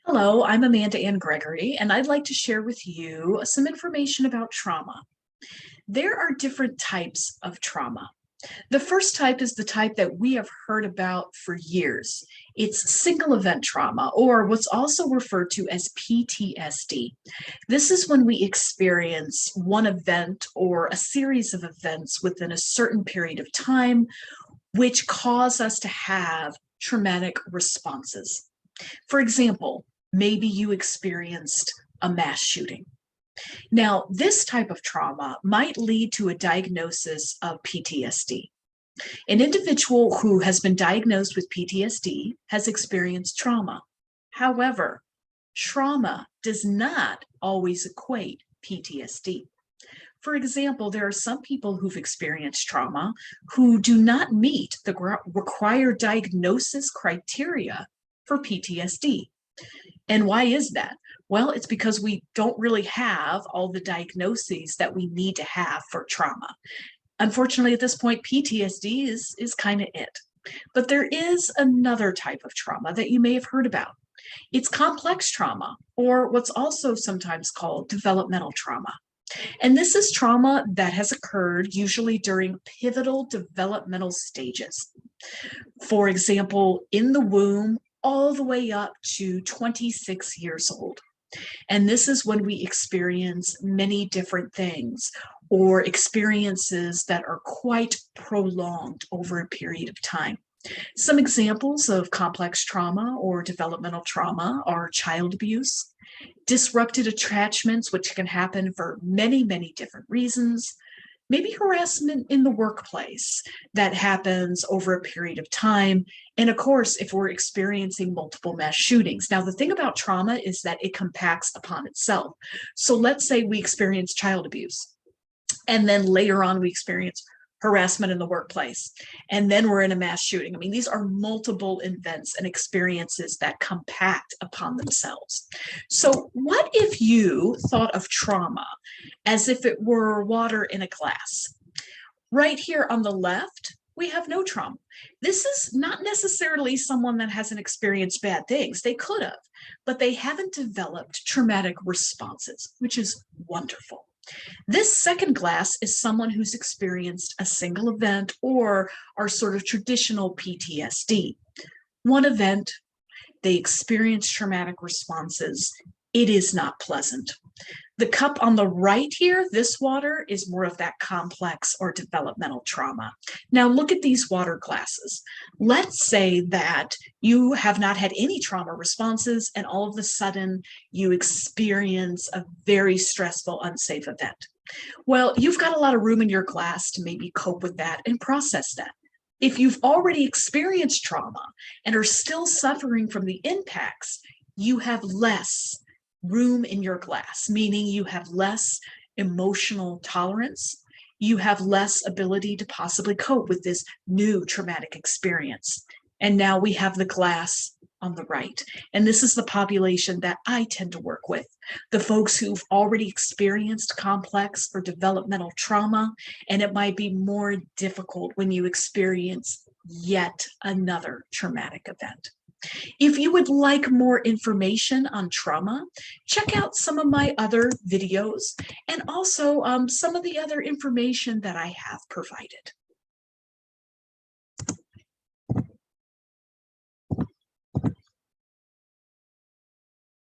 Hello, I'm Amanda Ann Gregory, and I'd like to share with you some information about trauma. There are different types of trauma. The first type is the type that we have heard about for years. It's single event trauma, or what's also referred to as PTSD. This is when we experience one event or a series of events within a certain period of time, which cause us to have traumatic responses. For example, maybe you experienced a mass shooting. Now, this type of trauma might lead to a diagnosis of PTSD. An individual who has been diagnosed with PTSD has experienced trauma. However, trauma does not always equate PTSD. For example, there are some people who've experienced trauma who do not meet the required diagnosis criteria for PTSD. And why is that? Well, it's because we don't really have all the diagnoses that we need to have for trauma. Unfortunately, at this point, PTSD is kind of it. But there is another type of trauma that you may have heard about. It's complex trauma, or what's also sometimes called developmental trauma. And this is trauma that has occurred usually during pivotal developmental stages. For example, in the womb, all the way up to 26 years old. And this is when we experience many different things or experiences that are quite prolonged over a period of time. Some examples of complex trauma or developmental trauma are child abuse, disrupted attachments, which can happen for many, many different reasons, maybe harassment in the workplace that happens over a period of time. And of course, if we're experiencing multiple mass shootings. Now, the thing about trauma is that it compacts upon itself. So let's say we experience child abuse, and then later on we experience harassment in the workplace, and then we're in a mass shooting. I mean, these are multiple events and experiences that compact upon themselves. So what if you thought of trauma as if it were water in a glass? Right here on the left, we have no trauma. This is not necessarily someone that hasn't experienced bad things. They could have, but they haven't developed traumatic responses, which is wonderful. This second glass is someone who's experienced a single event or our sort of traditional PTSD. One event, they experience traumatic responses. It is not pleasant. The cup on the right here, this water, is more of that complex or developmental trauma. Now look at these water glasses. Let's say that you have not had any trauma responses and all of a sudden you experience a very stressful, unsafe event. Well, you've got a lot of room in your glass to maybe cope with that and process that. If you've already experienced trauma and are still suffering from the impacts, you have less room in your glass, meaning you have less emotional tolerance, you have less ability to possibly cope with this new traumatic experience. And now we have the glass on the right. And this is the population that I tend to work with, the folks who've already experienced complex or developmental trauma, and it might be more difficult when you experience yet another traumatic event. If you would like more information on trauma, check out some of my other videos and also some of the other information that I have provided.